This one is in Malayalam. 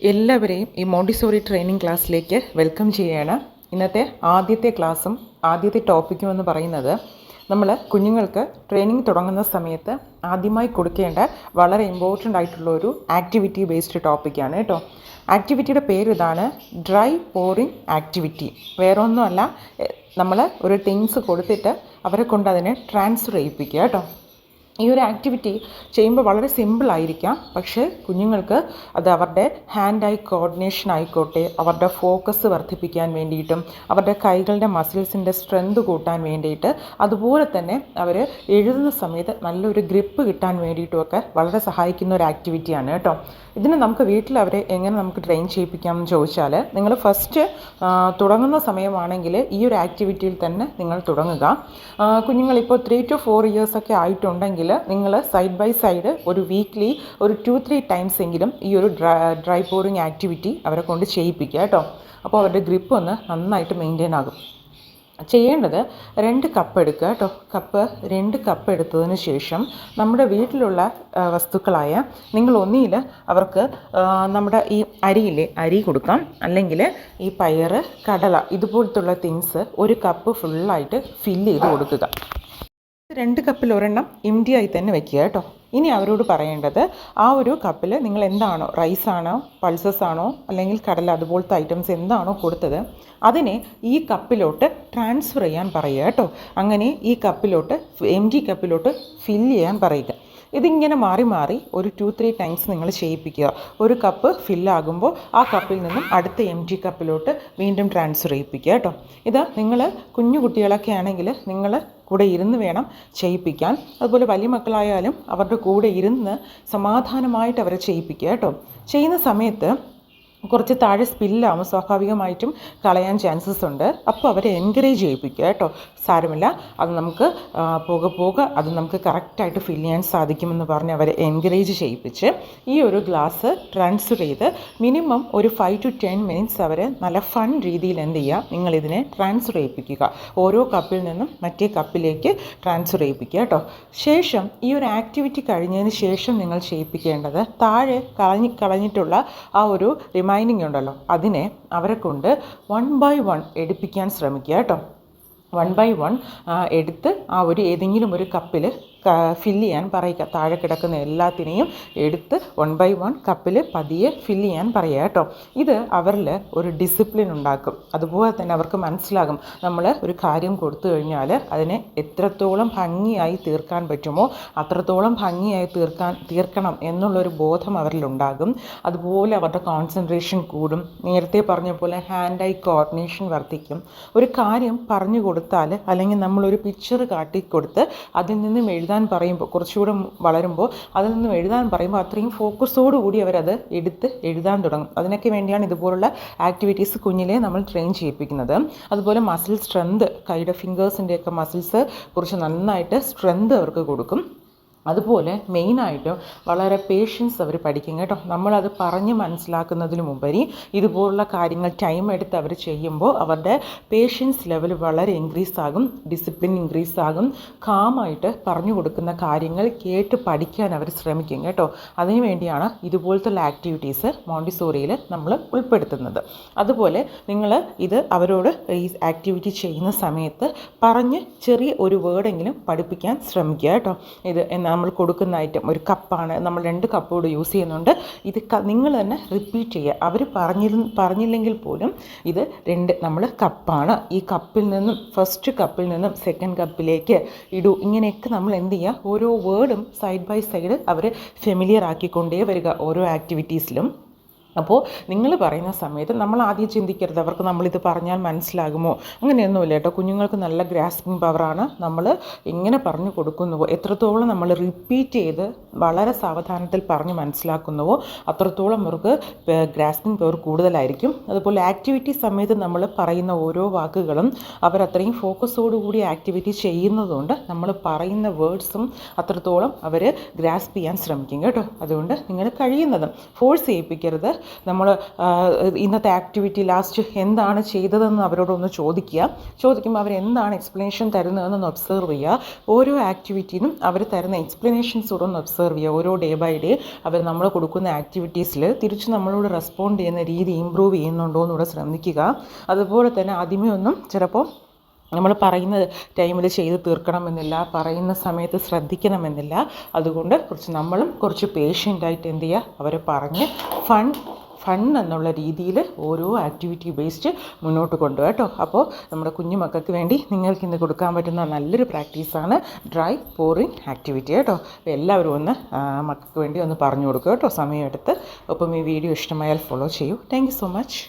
എല്ലാവരെയും ഈ മോണ്ടിസോറി ട്രെയിനിങ് ക്ലാസ്സിലേക്ക് വെൽക്കം ചെയ്യുകയാണ്. ഇന്നത്തെ ആദ്യത്തെ ക്ലാസ്സും ആദ്യത്തെ ടോപ്പിക്കും എന്ന് പറയുന്നത് നമ്മൾ കുഞ്ഞുങ്ങൾക്ക് ട്രെയിനിങ് തുടങ്ങുന്ന സമയത്ത് ആദ്യമായി കൊടുക്കേണ്ട വളരെ ഇമ്പോർട്ടൻ്റ് ആയിട്ടുള്ള ഒരു ആക്ടിവിറ്റി ബേസ്ഡ് ടോപ്പിക്കാണ് കേട്ടോ. ആക്ടിവിറ്റിയുടെ പേര് ഇതാണ്, ഡ്രൈ പോറിങ് ആക്ടിവിറ്റി. വേറെ ഒന്നുമല്ല, നമ്മൾ ഒരു തിങ്സ് കൊടുത്തിട്ട് അവരെ കൊണ്ട് അതിനെ ട്രാൻസ്ഫർ ചെയ്യിപ്പിക്കുക കേട്ടോ. ഈ ഒരു ആക്ടിവിറ്റി ചെയ്യുമ്പോൾ വളരെ സിമ്പിളായിരിക്കാം, പക്ഷേ കുഞ്ഞുങ്ങൾക്ക് അത് അവരുടെ ഹാൻഡ് ഐ കോർഡിനേഷൻ ആയിക്കോട്ടെ, അവരുടെ ഫോക്കസ് വർദ്ധിപ്പിക്കാൻ വേണ്ടിയിട്ടും അവരുടെ കൈകളുടെ മസിൽസിൻ്റെ സ്ട്രെങ്ത് കൂട്ടാൻ വേണ്ടിയിട്ട്, അതുപോലെ തന്നെ അവർ എഴുതുന്ന സമയത്ത് നല്ലൊരു ഗ്രിപ്പ് കിട്ടാൻ വേണ്ടിയിട്ടുമൊക്കെ വളരെ സഹായിക്കുന്ന ഒരു ആക്ടിവിറ്റിയാണ് കേട്ടോ. ഇതിന് നമുക്ക് വീട്ടിൽ അവരെ എങ്ങനെ നമുക്ക് ട്രെയിൻ ചെയ്യിപ്പിക്കാമെന്ന് ചോദിച്ചാൽ, നിങ്ങൾ ഫസ്റ്റ് തുടങ്ങുന്ന സമയമാണെങ്കിൽ ഈ ഒരു ആക്ടിവിറ്റിയിൽ തന്നെ നിങ്ങൾ തുടങ്ങുക. കുഞ്ഞുങ്ങളിപ്പോൾ 3 to 4 ഇയേഴ്സൊക്കെ ആയിട്ടുണ്ടെങ്കിൽ നിങ്ങൾ സൈഡ് ബൈ സൈഡ് ഒരു വീക്ക്ലി ഒരു 2-3 ടൈംസ് എങ്കിലും ഈ ഒരു ഡ്രൈ പോറിങ് ആക്ടിവിറ്റി അവരെ കൊണ്ട് ചെയ്യിപ്പിക്കുക കേട്ടോ. അപ്പോൾ അവരുടെ ഗ്രിപ്പ് ഒന്ന് നന്നായിട്ട് മെയിൻറ്റെയിൻ ആകും. ചെയ്യേണ്ടത് 2 കപ്പ് എടുക്കുക കേട്ടോ. 2 കപ്പ് എടുത്തതിന് ശേഷം നമ്മുടെ വീട്ടിലുള്ള വസ്തുക്കളായ നിങ്ങൾ ഒന്നിയിൽ അവർക്ക് നമ്മുടെ ഈ അരി കൊടുക്കാം, അല്ലെങ്കിൽ ഈ പയറ്, കടല ഇതുപോലത്തുള്ള തിങ്സ് 1 കപ്പ് ഫുള്ളായിട്ട് ഫില്ല് ചെയ്ത് കൊടുക്കുക. 2 കപ്പിൽ ഒരെണ്ണം എംറ്റിയായി തന്നെ വെക്കുക കേട്ടോ. ഇനി അവരോട് പറയേണ്ടത്, ആ ഒരു കപ്പിൽ നിങ്ങൾ എന്താണോ, റൈസാണോ, പൾസസ് ആണോ, അല്ലെങ്കിൽ കടല അതുപോലത്തെ ഐറ്റംസ് എന്താണോ കൊടുത്തത് അതിനെ ഈ കപ്പിലോട്ട് ട്രാൻസ്ഫർ ചെയ്യാൻ പറയുക കേട്ടോ. അങ്ങനെ ഈ കപ്പിലോട്ട്, എംറ്റി കപ്പിലോട്ട് ഫില്ല് ചെയ്യാൻ പറയുക. ഇതിങ്ങനെ മാറി മാറി ഒരു 2-3 ടൈംസ് നിങ്ങൾ ചെയ്യിപ്പിക്കുക. 1 കപ്പ് ഫില്ലാകുമ്പോൾ ആ കപ്പിൽ നിന്നും അടുത്ത എംറ്റി കപ്പിലോട്ട് വീണ്ടും ട്രാൻസ്ഫർ ചെയ്യിപ്പിക്കുക കേട്ടോ. ഇത് നിങ്ങൾ കുഞ്ഞു കുട്ടികളൊക്കെ ആണെങ്കിൽ നിങ്ങൾ കൂടെ ഇരുന്ന് വേണം ചെയ്യിപ്പിക്കാൻ. അതുപോലെ വലിയ മക്കളായാലും അവരുടെ കൂടെ ഇരുന്ന് സമാധാനമായിട്ട് അവരെ ചെയ്യിപ്പിക്കുക കേട്ടോ. ചെയ്യുന്ന സമയത്ത് കുറച്ച് താഴെ സ്പില്ലാകുമ്പോൾ സ്വാഭാവികമായിട്ടും കളയാൻ ചാൻസസ് ഉണ്ട്. അപ്പോൾ അവരെ എൻകറേജ് ചെയ്യിപ്പിക്കുക കേട്ടോ. സാരമില്ല, അത് നമുക്ക് പോകെ അത് നമുക്ക് കറക്റ്റായിട്ട് ഫില്ല് ചെയ്യാൻ സാധിക്കുമെന്ന് പറഞ്ഞ് അവരെ എൻകറേജ് ചെയ്യിപ്പിച്ച് ഈ ഒരു ഗ്ലാസ് ട്രാൻസ്ഫർ ചെയ്ത് മിനിമം ഒരു 5 to 10 മിനിറ്റ്സ് അവരെ നല്ല ഫൺ രീതിയിൽ എന്ത് ചെയ്യുക, നിങ്ങളിതിനെ ട്രാൻസ്ഫർ ചെയ്യിപ്പിക്കുക. ഓരോ കപ്പിൽ നിന്നും മറ്റേ കപ്പിലേക്ക് ട്രാൻസ്ഫർ ചെയ്യിപ്പിക്കുക കേട്ടോ. ശേഷം ഈ ഒരു ആക്ടിവിറ്റി കഴിഞ്ഞതിന് ശേഷം നിങ്ങൾ ചെയ്യിപ്പിക്കേണ്ടത്, താഴെ കളഞ്ഞിട്ടുള്ള ആ ഒരു റിമൈനിങ് ഉണ്ടല്ലോ, അതിനെ അവരെ കൊണ്ട് 1 by 1 എടുപ്പിക്കാൻ ശ്രമിക്കുക കേട്ടോ. 1 by 1 എടുത്ത് ആ ഒരു ഏതെങ്കിലും ഒരു കപ്പിൽ ഫില്ല് ചെയ്യാൻ പറയുക. താഴെ കിടക്കുന്ന എല്ലാത്തിനെയും എടുത്ത് 1 by 1 കപ്പിൽ പതിയെ ഫില്ല് ചെയ്യാൻ പറയുക കേട്ടോ. ഇത് അവരിൽ ഒരു ഡിസിപ്ലിൻ ഉണ്ടാക്കും. അതുപോലെ തന്നെ അവർക്ക് മനസ്സിലാകും, നമ്മൾ ഒരു കാര്യം കൊടുത്തു കഴിഞ്ഞാൽ അതിനെ എത്രത്തോളം ഭംഗിയായി തീർക്കാൻ പറ്റുമോ അത്രത്തോളം ഭംഗിയായി തീർക്കണം എന്നുള്ളൊരു ബോധം അവരിലുണ്ടാകും. അതുപോലെ അവരുടെ കോൺസെൻട്രേഷൻ കൂടും. നേരത്തെ പറഞ്ഞ പോലെ ഹാൻഡ് ഐ കോർഡിനേഷൻ വർദ്ധിക്കും. ഒരു കാര്യം പറഞ്ഞു കൊടുത്താൽ, അല്ലെങ്കിൽ നമ്മളൊരു പിക്ചർ കാട്ടിക്കൊടുത്ത് അതിൽ നിന്നും എഴുതാൻ പറയുമ്പോൾ, കുറച്ചുകൂടെ വളരുമ്പോൾ അതിൽ നിന്നും എഴുതാൻ പറയുമ്പോൾ അത്രയും ഫോക്കസോടുകൂടി അവരത് എടുത്ത് എഴുതാൻ തുടങ്ങും. അതിനൊക്കെ വേണ്ടിയാണ് ഇതുപോലുള്ള ആക്ടിവിറ്റീസ് കുഞ്ഞിലെ നമ്മൾ ട്രെയിൻ ചെയ്യിപ്പിക്കുന്നത്. അതുപോലെ മസിൽ സ്ട്രെങ്ത്, കൈയുടെ ഫിംഗേഴ്സിൻ്റെയൊക്കെ മസിൽസ് കുറച്ച് നന്നായിട്ട് സ്ട്രെങ്ത് അവർക്ക് കൊടുക്കും. അതുപോലെ മെയിനായിട്ടും വളരെ പേഷ്യൻസ് അവർ പഠിക്കും കേട്ടോ. നമ്മളത് പറഞ്ഞ് മനസ്സിലാക്കുന്നതിനുമുപരി ഇതുപോലുള്ള കാര്യങ്ങൾ ടൈം എടുത്ത് അവർ ചെയ്യുമ്പോൾ അവരുടെ പേഷ്യൻസ് ലെവൽ വളരെ ഇൻക്രീസ് ആകും, ഡിസിപ്ലിൻ ഇൻക്രീസ് ആകും. കാമായിട്ട് പറഞ്ഞു കൊടുക്കുന്ന കാര്യങ്ങൾ കേട്ട് പഠിക്കാൻ അവർ ശ്രമിക്കും കേട്ടോ. അതിനു വേണ്ടിയാണ് ഇതുപോലത്തെ ആക്ടിവിറ്റീസ് മോണ്ടിസോറിയിൽ നമ്മൾ ഉൾപ്പെടുത്തുന്നത്. അതുപോലെ നിങ്ങൾ ഇത് അവരോട് ഈ ആക്ടിവിറ്റി ചെയ്യുന്ന സമയത്ത് പറഞ്ഞ് ചെറിയ ഒരു വേർഡെങ്കിലും പഠിപ്പിക്കാൻ ശ്രമിക്കുക കേട്ടോ. ഇത് നമ്മൾ കൊടുക്കുന്ന ഐറ്റം ഒരു കപ്പാണ്, നമ്മൾ 2 കപ്പോട് യൂസ് ചെയ്യുന്നുണ്ട്. ഇത് നിങ്ങൾ തന്നെ റിപ്പീറ്റ് ചെയ്യുക. അവർ പറഞ്ഞില്ലെങ്കിൽ പോലും ഇത് 2 നമ്മൾ കപ്പാണ്, ഈ കപ്പിൽ നിന്നും ഫസ്റ്റ് കപ്പിൽ നിന്നും സെക്കൻഡ് കപ്പിലേക്ക് ഇടൂ. ഇങ്ങനെയൊക്കെ നമ്മൾ എന്ത് ചെയ്യുക, ഓരോ വേർഡും സൈഡ് ബൈ സൈഡ് അവർ ഫെമിലിയർ ആക്കിക്കൊണ്ടേ വരിക ഓരോ ആക്ടിവിറ്റീസിലും. അപ്പോൾ നിങ്ങൾ പറയുന്ന സമയത്ത് നമ്മൾ ആദ്യം ചിന്തിക്കരുത്, അവർക്ക് നമ്മളിത് പറഞ്ഞാൽ മനസ്സിലാകുമോ, അങ്ങനെയൊന്നുമില്ല കേട്ടോ. കുഞ്ഞുങ്ങൾക്ക് നല്ല ഗ്രാസ്പിംഗ് പവറാണ്. നമ്മൾ എങ്ങനെ പറഞ്ഞു കൊടുക്കുന്നുവോ, എത്രത്തോളം നമ്മൾ റിപ്പീറ്റ് ചെയ്ത് വളരെ സാവധാനത്തിൽ പറഞ്ഞ് മനസ്സിലാക്കുന്നുവോ അത്രത്തോളം അവർക്ക് ഗ്രാസ്പിംഗ് പവർ കൂടുതലായിരിക്കും. അതുപോലെ ആക്ടിവിറ്റി സമയത്ത് നമ്മൾ പറയുന്ന ഓരോ വാക്കുകളും അവരത്രയും ഫോക്കസോടുകൂടി ആക്ടിവിറ്റി ചെയ്യുന്നതുകൊണ്ട് നമ്മൾ പറയുന്ന വേർഡ്സും അത്രത്തോളം അവർ ഗ്രാസ്പ് ചെയ്യാൻ ശ്രമിക്കും കേട്ടോ. അതുകൊണ്ട് നിങ്ങൾ കഴിയുന്നതും ഫോഴ്സ് ചെയ്യിപ്പിക്കരുത്. നമ്മൾ ഇന്നത്തെ ആക്ടിവിറ്റി ലാസ്റ്റ് എന്താണ് ചെയ്തതെന്ന് അവരോടൊന്ന് ചോദിക്കുമ്പോൾ അവരെന്താണ് എക്സ്പ്ലനേഷൻ തരുന്നതെന്നൊന്ന് ഒബ്സർവ് ചെയ്യുക. ഓരോ ആക്ടിവിറ്റിനും അവർ തരുന്ന എക്സ്പ്ലനേഷൻസ് കൂടെ ഒന്ന് ഒബ്സർവ് ചെയ്യുക. ഓരോ ഡേ ബൈ ഡേ അവർ നമ്മൾ കൊടുക്കുന്ന ആക്ടിവിറ്റീസിൽ തിരിച്ച് നമ്മളോട് റെസ്പോണ്ട് ചെയ്യുന്ന രീതി ഇമ്പ്രൂവ് ചെയ്യുന്നുണ്ടോ എന്നുകൂടെ ശ്രദ്ധിക്കുക. അതുപോലെ തന്നെ ആദ്യമേ ഒന്നും ചിലപ്പോൾ നമ്മൾ പറയുന്ന ടൈമിൽ ചെയ്ത് തീർക്കണമെന്നില്ല, പറയുന്ന സമയത്ത് ശ്രദ്ധിക്കണമെന്നില്ല. അതുകൊണ്ട് നമ്മളും കുറച്ച് പേഷ്യൻ്റായിട്ട് എന്ത് ചെയ്യുക, അവരെ പറഞ്ഞ് ഫൺ എന്നുള്ള രീതിയിൽ ഓരോ ആക്ടിവിറ്റി ബേസ്ഡ് മുന്നോട്ട് കൊണ്ടുപോകുക കേട്ടോ. അപ്പോൾ നമ്മുടെ കുഞ്ഞു മക്കൾക്ക് വേണ്ടി നിങ്ങൾക്ക് ഇന്ന് കൊടുക്കാൻ പറ്റുന്ന നല്ലൊരു പ്രാക്ടീസാണ് ഡ്രൈ പോറിങ് ആക്ടിവിറ്റി കേട്ടോ. അപ്പോൾ എല്ലാവരും ഒന്ന് മക്കൾക്ക് വേണ്ടി ഒന്ന് പറഞ്ഞു കൊടുക്കുക കേട്ടോ സമയമെടുത്ത്. അപ്പം ഈ വീഡിയോ ഇഷ്ടമായാൽ ഫോളോ ചെയ്യൂ. Thank you so much.